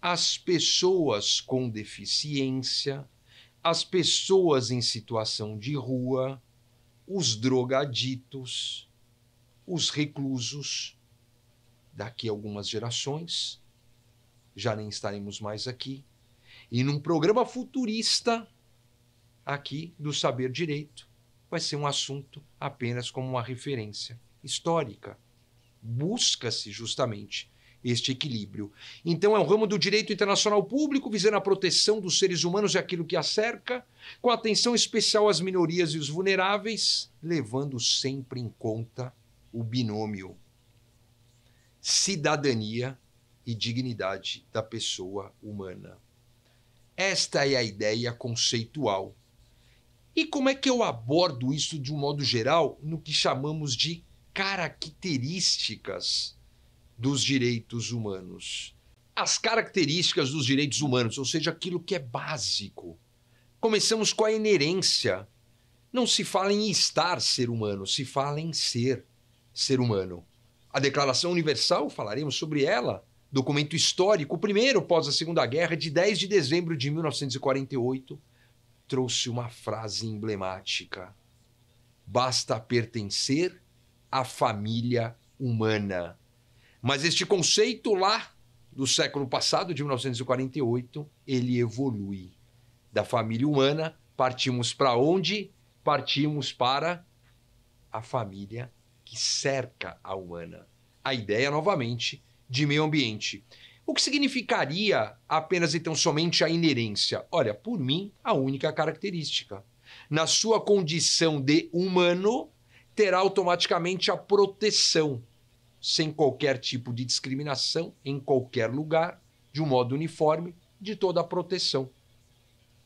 Speaker 2: as pessoas com deficiência, as pessoas em situação de rua, os drogaditos, os reclusos. Daqui a algumas gerações, já nem estaremos mais aqui. E num programa futurista, aqui do Saber Direito, vai ser um assunto apenas como uma referência histórica. Busca-se justamente este equilíbrio. Então é um ramo do direito internacional público visando a proteção dos seres humanos e aquilo que a cerca, com atenção especial às minorias e os vulneráveis, levando sempre em conta o binômio cidadania e dignidade da pessoa humana. Esta é a ideia conceitual. E como é que eu abordo isso de um modo geral no que chamamos de características dos direitos humanos? As características dos direitos humanos, ou seja, aquilo que é básico, Começamos com a inerência. Não se fala em estar ser humano, se fala em ser ser humano. A Declaração Universal, falaremos sobre ela, documento histórico, o primeiro pós a Segunda Guerra, de 10 de dezembro de 1948, trouxe uma frase emblemática. Basta pertencer à família humana. Mas este conceito lá do século passado, de 1948, ele evolui. Da família humana, partimos para onde? Partimos para a família que cerca a humana. A ideia, novamente, de meio ambiente. O que significaria apenas, então, somente a inerência? Olha, por mim, a única característica. Na sua condição de humano, terá automaticamente a proteção, sem qualquer tipo de discriminação, em qualquer lugar, de um modo uniforme, de toda a proteção.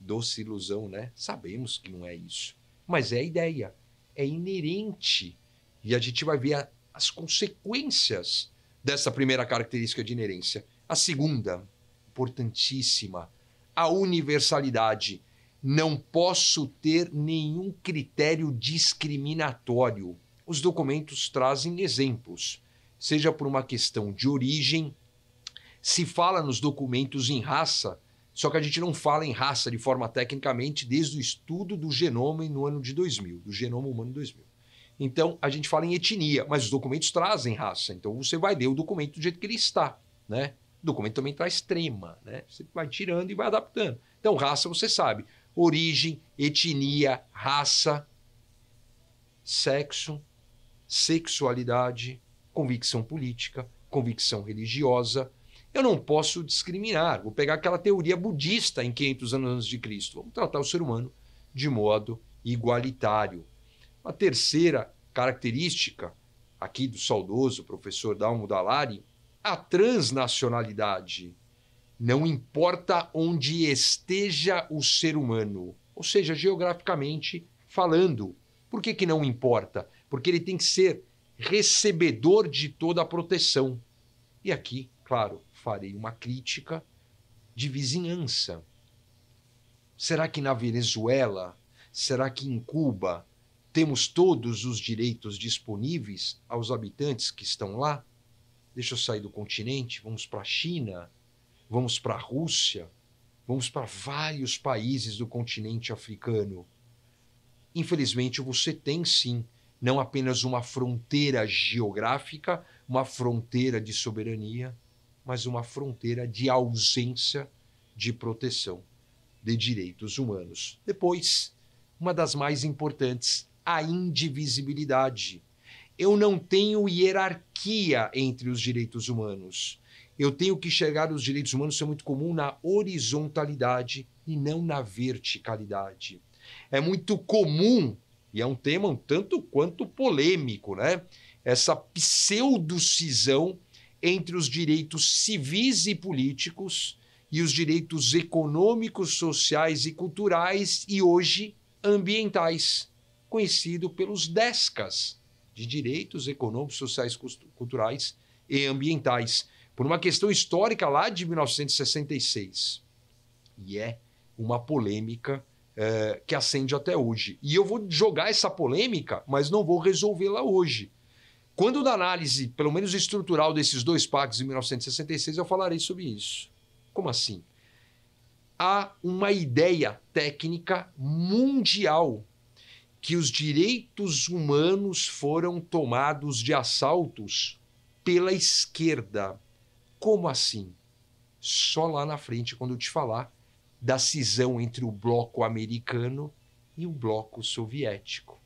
Speaker 2: Doce ilusão, né? Sabemos que não é isso. Mas é a ideia, é inerente. E a gente vai ver as consequências dessa primeira característica de inerência. A segunda, importantíssima, a universalidade. Não posso ter nenhum critério discriminatório. Os documentos trazem exemplos, seja por uma questão de origem, se fala nos documentos em raça, só que a gente não fala em raça de forma tecnicamente desde o estudo do genoma no ano de 2000, do genoma humano 2000. Então, a gente fala em etnia, mas os documentos trazem raça. Então, você vai ler o documento do jeito que ele está, né? O documento também traz trema, né? Você vai tirando e vai adaptando. Então, raça, você sabe. Origem, etnia, raça, sexo, sexualidade, convicção política, convicção religiosa. Eu não posso discriminar. Vou pegar aquela teoria budista em 500 anos antes de Cristo. Vamos tratar o ser humano de modo igualitário. A terceira característica, aqui do saudoso professor Dalmo Dallari, a transnacionalidade. Não importa onde esteja o ser humano, ou seja, geograficamente falando. Por que não importa? Porque ele tem que ser recebedor de toda a proteção. E aqui, claro, farei uma crítica de vizinhança. Será que na Venezuela, será que em Cuba, temos todos os direitos disponíveis aos habitantes que estão lá? Deixa eu sair do continente, vamos para a China, vamos para a Rússia, vamos para vários países do continente africano. Infelizmente, você tem sim, não apenas uma fronteira geográfica, uma fronteira de soberania, mas uma fronteira de ausência de proteção de direitos humanos. Depois, uma das mais importantes, a indivisibilidade. Eu não tenho hierarquia entre os direitos humanos. Eu tenho que enxergar os direitos humanos, isso é muito comum, na horizontalidade e não na verticalidade. É muito comum, e é um tema um tanto quanto polêmico, né? Essa pseudo-cisão entre os direitos civis e políticos e os direitos econômicos, sociais e culturais e hoje ambientais, conhecido pelos DESCAS, de direitos econômicos, sociais, culturais e ambientais, por uma questão histórica lá de 1966. E é uma polêmica que acende até hoje. E eu vou jogar essa polêmica, mas não vou resolvê-la hoje. Quando da análise, pelo menos estrutural, desses dois pactos de 1966, eu falarei sobre isso. Como assim? Há uma ideia técnica mundial que os direitos humanos foram tomados de assaltos pela esquerda. Como assim? Só lá na frente, quando eu te falar da cisão entre o bloco americano e o bloco soviético.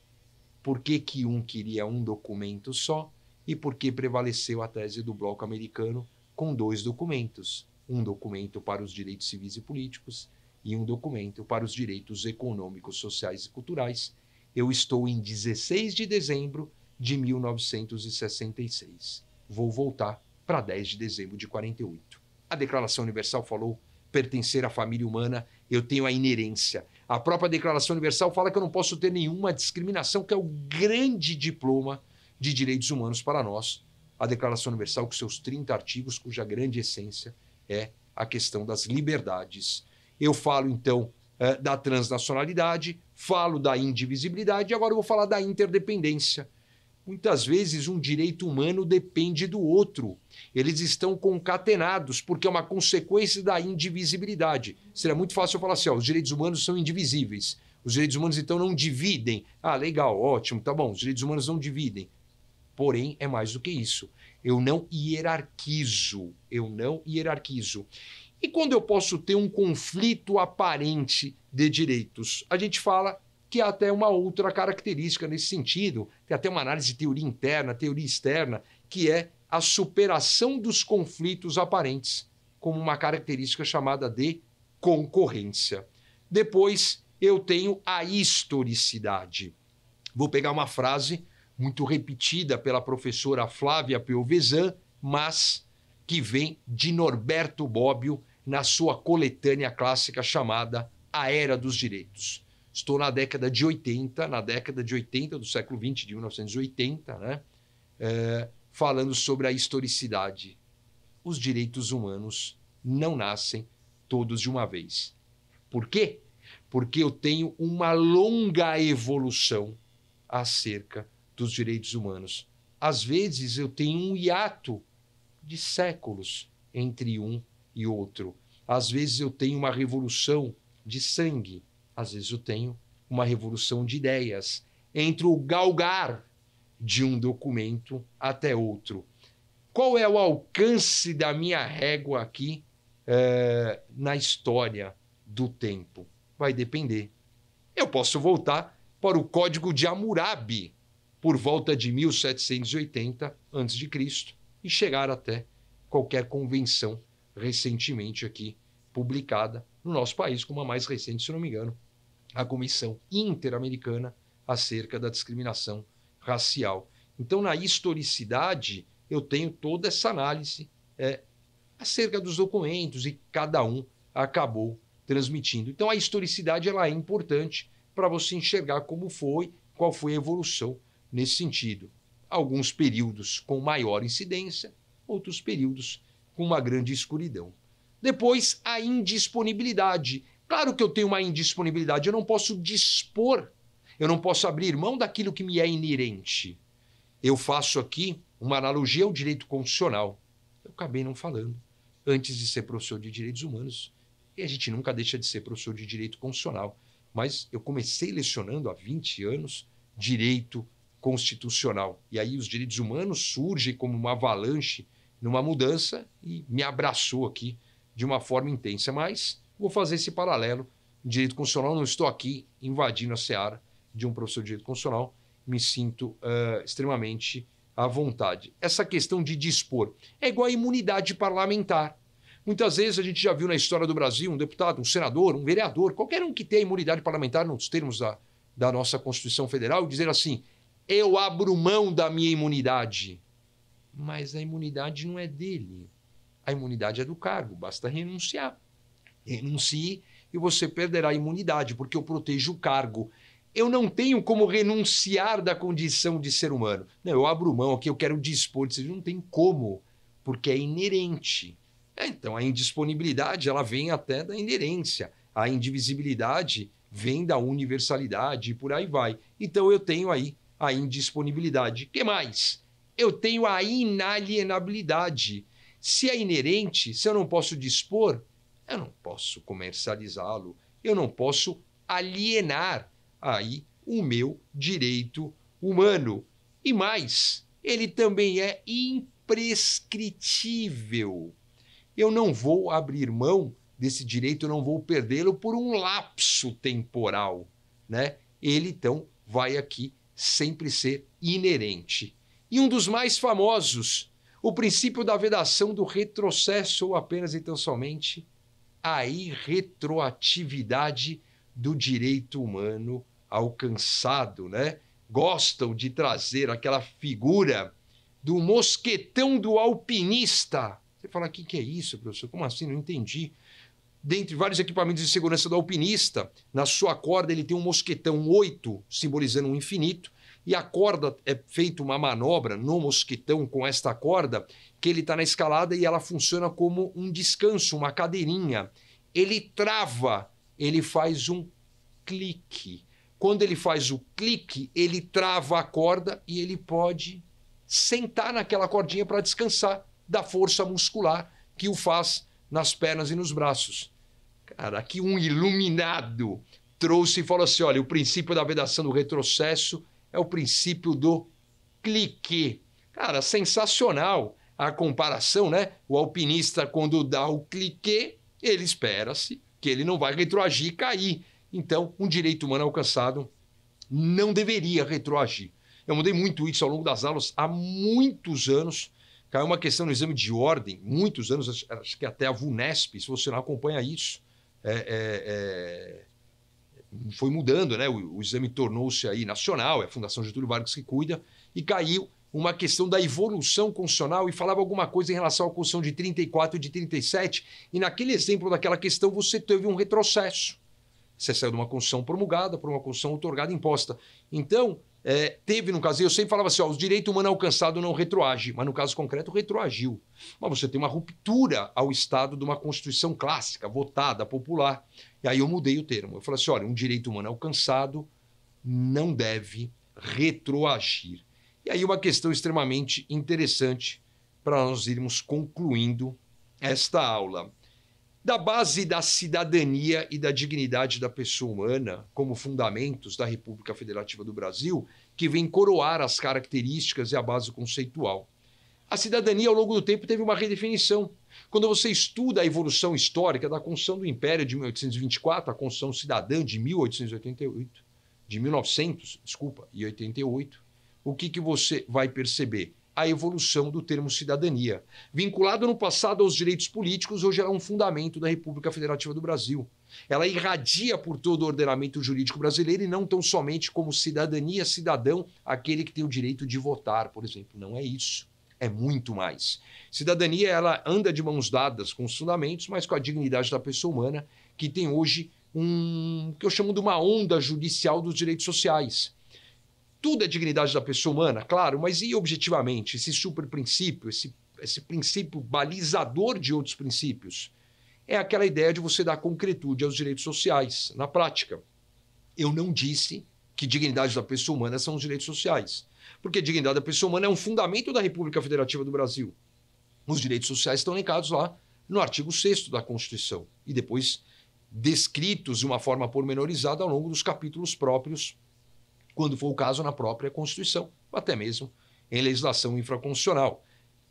Speaker 2: Por que um queria um documento só e por que prevaleceu a tese do bloco americano com dois documentos? Um documento para os direitos civis e políticos e um documento para os direitos econômicos, sociais e culturais. Eu estou em 16 de dezembro de 1966. Vou voltar para 10 de dezembro de 48. A Declaração Universal falou pertencer à família humana, eu tenho a inerência. A própria Declaração Universal fala que eu não posso ter nenhuma discriminação, que é o grande diploma de direitos humanos para nós. A Declaração Universal, com seus 30 artigos, cuja grande essência é a questão das liberdades. Eu falo, então, da transnacionalidade, falo da indivisibilidade e agora eu vou falar da interdependência. Muitas vezes um direito humano depende do outro. Eles estão concatenados porque é uma consequência da indivisibilidade. Seria muito fácil eu falar assim, os direitos humanos são indivisíveis. Os direitos humanos, então, não dividem. Ah, legal, ótimo, tá bom, os direitos humanos não dividem. Porém, é mais do que isso. Eu não hierarquizo. E quando eu posso ter um conflito aparente de direitos? A gente fala que há até uma outra característica nesse sentido, tem até uma análise de teoria interna, teoria externa, que é a superação dos conflitos aparentes, como uma característica chamada de concorrência. Depois, eu tenho a historicidade. Vou pegar uma frase muito repetida pela professora Flávia Piovesan, mas que vem de Norberto Bobbio na sua coletânea clássica chamada A Era dos Direitos. Estou na década de 80 do século XX, de 1980, né? Falando sobre a historicidade. Os direitos humanos não nascem todos de uma vez. Por quê? Porque eu tenho uma longa evolução acerca dos direitos humanos. Às vezes eu tenho um hiato de séculos entre um e outro. Às vezes eu tenho uma revolução de sangue. Às vezes eu tenho uma revolução de ideias entre o galgar de um documento até outro. Qual é o alcance da minha régua aqui na história do tempo? Vai depender. Eu posso voltar para o Código de Hammurabi, por volta de 1780 a.C., e chegar até qualquer convenção recentemente aqui publicada no nosso país, como a mais recente, se não me engano, a Comissão Interamericana acerca da discriminação racial. Então, na historicidade, eu tenho toda essa análise acerca dos documentos e cada um acabou transmitindo. Então, a historicidade ela é importante para você enxergar como foi, qual foi a evolução nesse sentido. Alguns períodos com maior incidência, outros períodos com uma grande escuridão. Depois, a indisponibilidade. Claro que eu tenho uma indisponibilidade, eu não posso dispor, eu não posso abrir mão daquilo que me é inerente. Eu faço aqui uma analogia ao direito constitucional. Eu acabei não falando. Antes de ser professor de direitos humanos, e a gente nunca deixa de ser professor de direito constitucional, mas eu comecei lecionando há 20 anos direito constitucional. E aí os direitos humanos surgem como uma avalanche numa mudança e me abraçou aqui de uma forma intensa. Mas vou fazer esse paralelo. Direito constitucional, não estou aqui invadindo a seara de um professor de direito constitucional, me sinto extremamente à vontade. Essa questão de dispor é igual à imunidade parlamentar. Muitas vezes a gente já viu na história do Brasil um deputado, um senador, um vereador, qualquer um que tenha imunidade parlamentar nos termos da nossa Constituição Federal, dizer assim, eu abro mão da minha imunidade. Mas a imunidade não é dele. A imunidade é do cargo, basta renunciar. Renuncie e você perderá a imunidade, porque eu protejo o cargo. Eu não tenho como renunciar da condição de ser humano. Não, eu abro mão aqui, eu quero dispor. Não tem como, porque é inerente. Então, a indisponibilidade ela vem até da inerência. A indivisibilidade vem da universalidade e por aí vai. Então, eu tenho aí a indisponibilidade. O que mais? Eu tenho a inalienabilidade. Se é inerente, se eu não posso dispor, eu não posso comercializá-lo, eu não posso alienar aí o meu direito humano. E mais, ele também é imprescritível. Eu não vou abrir mão desse direito, eu não vou perdê-lo por um lapso temporal, né? Ele, então, vai aqui sempre ser inerente. E um dos mais famosos, o princípio da vedação do retrocesso ou apenas e tão somente a irretroatividade do direito humano alcançado, né? Gostam de trazer aquela figura do mosquetão do alpinista. Você fala, o que é isso, professor? Como assim? Não entendi. Dentre vários equipamentos de segurança do alpinista, na sua corda ele tem um mosquetão 8, simbolizando um infinito, e a corda é feita uma manobra no mosquetão com esta corda, que ele está na escalada e ela funciona como um descanso, uma cadeirinha. Ele trava ele faz um clique. Quando ele faz o clique, ele trava a corda e ele pode sentar naquela cordinha para descansar da força muscular que o faz nas pernas e nos braços. Cara, aqui um iluminado trouxe e falou assim, olha, o princípio da vedação do retrocesso é o princípio do clique. Cara, sensacional a comparação, né? O alpinista, quando dá o clique, ele espera-se que ele não vai retroagir e cair. Então, um direito humano alcançado não deveria retroagir. Eu mudei muito isso ao longo das aulas há muitos anos. Caiu uma questão no exame de ordem, muitos anos, acho que até a VUNESP, se você não acompanha isso, foi mudando, né? O exame tornou-se aí nacional, é a Fundação Getúlio Vargas que cuida, e caiu uma questão da evolução constitucional e falava alguma coisa em relação à Constituição de 34 e de 37, e naquele exemplo daquela questão você teve um retrocesso. Você saiu de uma Constituição promulgada para uma Constituição outorgada imposta. Então, teve no caso, eu sempre falava assim, ó, o direito humano alcançado não retroage, mas no caso concreto retroagiu. Mas você tem uma ruptura ao Estado de uma Constituição clássica, votada, popular. E aí eu mudei o termo. Eu falei assim, olha, um direito humano alcançado não deve retroagir. E aí uma questão extremamente interessante para nós irmos concluindo esta aula. Da base da cidadania e da dignidade da pessoa humana como fundamentos da República Federativa do Brasil, que vem coroar as características e a base conceitual. A cidadania, ao longo do tempo, teve uma redefinição. Quando você estuda a evolução histórica da Constituição do Império de 1824, a Constituição Cidadã de 1988, o que você vai perceber? A evolução do termo cidadania. Vinculado no passado aos direitos políticos, hoje ela é um fundamento da República Federativa do Brasil. Ela irradia por todo o ordenamento jurídico brasileiro e não tão somente como cidadania, cidadão, aquele que tem o direito de votar, por exemplo. Não é isso. É muito mais. Cidadania, ela anda de mãos dadas com os fundamentos, mas com a dignidade da pessoa humana, que tem hoje que eu chamo de uma onda judicial dos direitos sociais. Tudo é dignidade da pessoa humana, claro, mas e objetivamente, esse superprincípio, esse princípio balizador de outros princípios? É aquela ideia de você dar concretude aos direitos sociais, na prática. Eu não disse que dignidade da pessoa humana são os direitos sociais, porque dignidade da pessoa humana é um fundamento da República Federativa do Brasil. Os direitos sociais estão elencados lá no artigo 6º da Constituição e depois descritos de uma forma pormenorizada ao longo dos capítulos próprios, quando for o caso na própria Constituição, ou até mesmo em legislação infraconstitucional.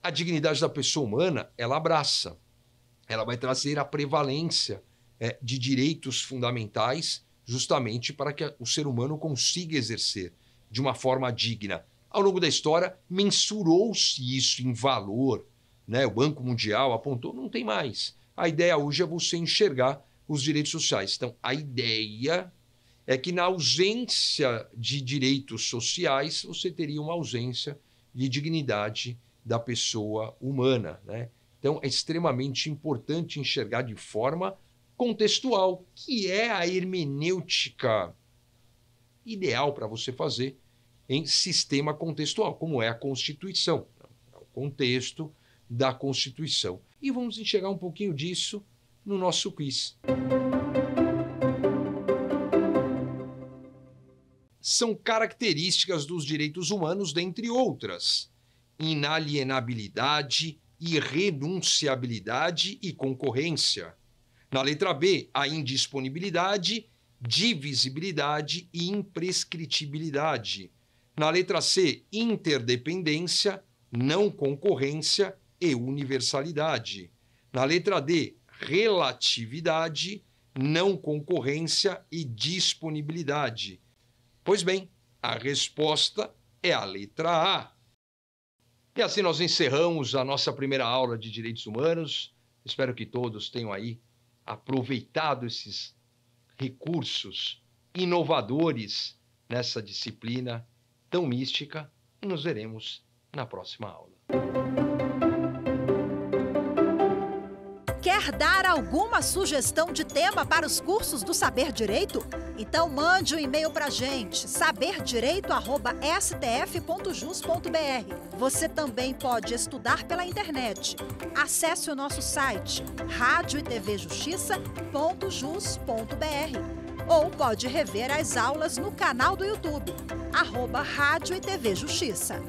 Speaker 2: A dignidade da pessoa humana, ela abraça, ela vai trazer a prevalência de direitos fundamentais justamente para que o ser humano consiga exercer de uma forma digna. Ao longo da história, mensurou-se isso em valor, né? O Banco Mundial apontou, não tem mais. A ideia hoje é você enxergar os direitos sociais. Então, a ideia é que na ausência de direitos sociais, você teria uma ausência de dignidade da pessoa humana, né? Então, é extremamente importante enxergar de forma contextual, que é a hermenêutica ideal para você fazer em sistema contextual, como é a Constituição, é o contexto da Constituição. E vamos enxergar um pouquinho disso no nosso quiz. São características dos direitos humanos, dentre outras: inalienabilidade, irrenunciabilidade e concorrência. Na letra B, a indisponibilidade, divisibilidade e imprescritibilidade. Na letra C, interdependência, não concorrência e universalidade. Na letra D, relatividade, não concorrência e disponibilidade. Pois bem, a resposta é a letra A. E assim nós encerramos a nossa primeira aula de Direitos Humanos. Espero que todos tenham aí aproveitado esses recursos inovadores nessa disciplina tão mística e nos veremos na próxima aula.
Speaker 1: Quer dar alguma sugestão de tema para os cursos do Saber Direito? Então mande um e-mail para a gente, saberdireito@stf.jus.br. Você também pode estudar pela internet. Acesse o nosso site radioetvjustiça.jus.br ou pode rever as aulas no canal do YouTube, @Rádio e TV Justiça.